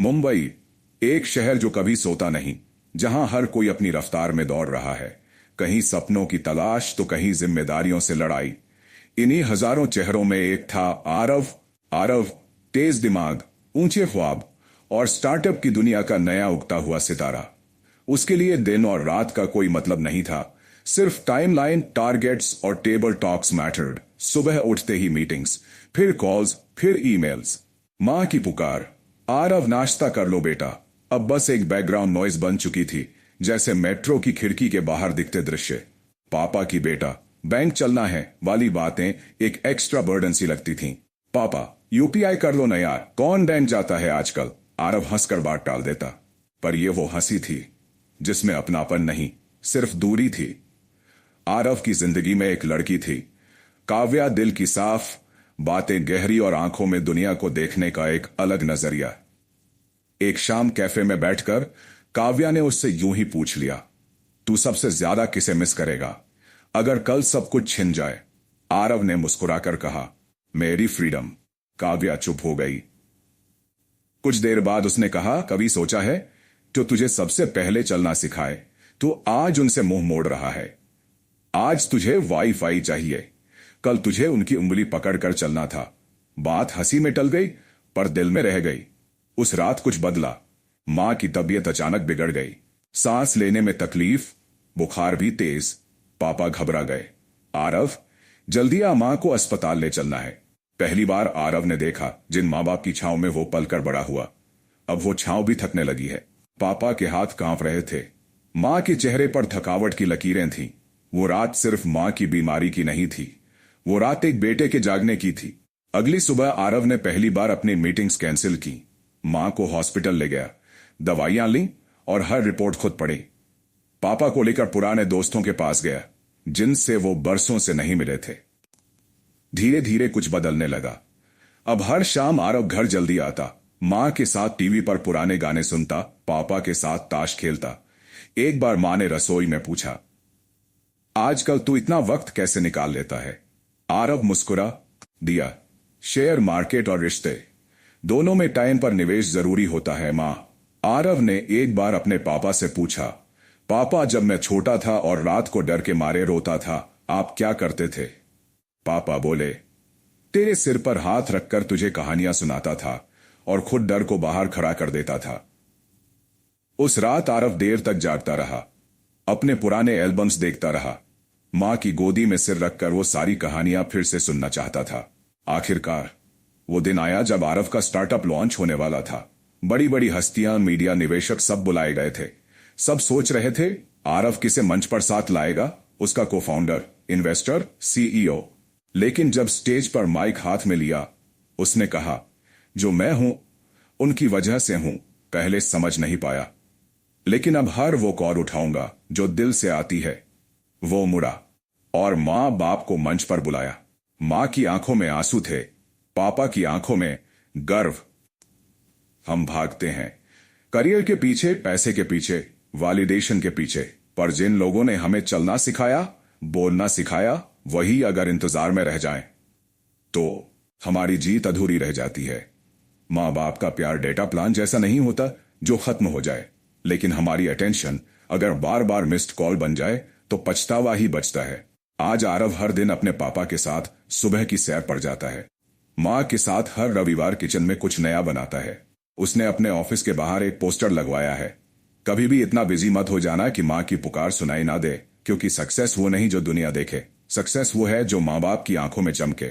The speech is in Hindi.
मुंबई, एक शहर जो कभी सोता नहीं, जहां हर कोई अपनी रफ्तार में दौड़ रहा है। कहीं सपनों की तलाश तो कहीं जिम्मेदारियों से लड़ाई। इन्हीं हजारों चेहरों में एक था आरव। आरव तेज दिमाग, ऊंचे ख्वाब और स्टार्टअप की दुनिया का नया उगता हुआ सितारा। उसके लिए दिन और रात का कोई मतलब नहीं था, सिर्फ टाइमलाइन, टारगेट्स और टेबल टॉक्स मैटर्ड। सुबह उठते ही मीटिंग्स, फिर कॉल्स, फिर ईमेल्स। माँ की पुकार, आरव नाश्ता कर लो बेटा, अब बस एक बैकग्राउंड नॉइज बन चुकी थी, जैसे मेट्रो की खिड़की के बाहर दिखते दृश्य। पापा की बेटा, बैंक चलना है वाली बातें एक एक्स्ट्रा बर्डन सी लगती थीं। पापा यूपीआई कर लो ना यार, कौन बैंक जाता है आजकल। आरव हंसकर बात टाल देता, पर यह वो हंसी थी जिसमें अपनापन नहीं, सिर्फ दूरी थी। आरव की जिंदगी में एक लड़की थी, काव्या, दिल की साफ, बातें गहरी और आंखों में दुनिया को देखने का एक अलग नजरिया। एक शाम कैफे में बैठकर काव्या ने उससे यूं ही पूछ लिया, तू सबसे ज्यादा किसे मिस करेगा अगर कल सब कुछ छिन जाए। आरव ने मुस्कुराकर कहा, मेरी फ्रीडम। काव्या चुप हो गई। कुछ देर बाद उसने कहा, कभी सोचा है जो तुझे सबसे पहले चलना सिखाए, तू आज उनसे मुंह मोड़ रहा है। आज तुझे वाईफाई चाहिए, कल तुझे उनकी उंगली पकड़कर चलना था। बात हंसी में टल गई, पर दिल में रह गई। उस रात कुछ बदला। मां की तबीयत अचानक बिगड़ गई, सांस लेने में तकलीफ, बुखार भी तेज। पापा घबरा गए। आरव, जल्दी आ, मां को अस्पताल ले चलना है। पहली बार आरव ने देखा जिन मां बाप की छांव में वो पलकर बड़ा हुआ, अब वो छांव भी थकने लगी है। पापा के हाथ कांप रहे थे, मां के चेहरे पर थकावट की लकीरें थीं। वो रात सिर्फ मां की बीमारी की नहीं थी, वो रात एक बेटे के जागने की थी। अगली सुबह आरव ने पहली बार अपनी मीटिंग्स कैंसिल की। मां को हॉस्पिटल ले गया, दवाइयां ली और हर रिपोर्ट खुद पढ़ी। पापा को लेकर पुराने दोस्तों के पास गया, जिनसे वो बरसों से नहीं मिले थे। धीरे धीरे कुछ बदलने लगा। अब हर शाम आरव घर जल्दी आता, मां के साथ टीवी पर पुराने गाने सुनता, पापा के साथ ताश खेलता। एक बार मां ने रसोई में पूछा, आजकल तू इतना वक्त कैसे निकाल लेता है। आरव मुस्कुरा दिया, शेयर मार्केट और रिश्ते, दोनों में टाइम पर निवेश जरूरी होता है मां। आरव ने एक बार अपने पापा से पूछा, पापा जब मैं छोटा था और रात को डर के मारे रोता था, आप क्या करते थे। पापा बोले, तेरे सिर पर हाथ रखकर तुझे कहानियां सुनाता था और खुद डर को बाहर खड़ा कर देता था। उस रात आरव देर तक जागता रहा, अपने पुराने एल्बम्स देखता रहा। मां की गोदी में सिर रखकर वो सारी कहानियां फिर से सुनना चाहता था। आखिरकार वो दिन आया जब आरव का स्टार्टअप लॉन्च होने वाला था। बड़ी बड़ी हस्तियां, मीडिया, निवेशक सब बुलाए गए थे। सब सोच रहे थे आरव किसे मंच पर साथ लाएगा, उसका को फाउंडर, इन्वेस्टर, सीईओ। लेकिन जब स्टेज पर माइक हाथ में लिया, उसने कहा, जो मैं हूं उनकी वजह से हूं। पहले समझ नहीं पाया, लेकिन अब हर वो कॉल उठाऊंगा जो दिल से आती है। वो मुड़ा और मां बाप को मंच पर बुलाया। मां की आंखों में आंसू थे, पापा की आंखों में गर्व। हम भागते हैं करियर के पीछे, पैसे के पीछे, वैलिडेशन के पीछे, पर जिन लोगों ने हमें चलना सिखाया, बोलना सिखाया, वही अगर इंतजार में रह जाएं, तो हमारी जीत अधूरी रह जाती है। मां बाप का प्यार डेटा प्लान जैसा नहीं होता जो खत्म हो जाए, लेकिन हमारी अटेंशन अगर बार बार मिस्ड कॉल बन जाए तो पछतावा ही बचता है। आज आरव हर दिन अपने पापा के साथ सुबह की सैर पर जाता है, मां के साथ हर रविवार किचन में कुछ नया बनाता है। उसने अपने ऑफिस के बाहर एक पोस्टर लगवाया है, कभी भी इतना बिजी मत हो जाना कि मां की पुकार सुनाई ना दे, क्योंकि सक्सेस वो नहीं जो दुनिया देखे, सक्सेस वो है जो मां बाप की आंखों में चमके।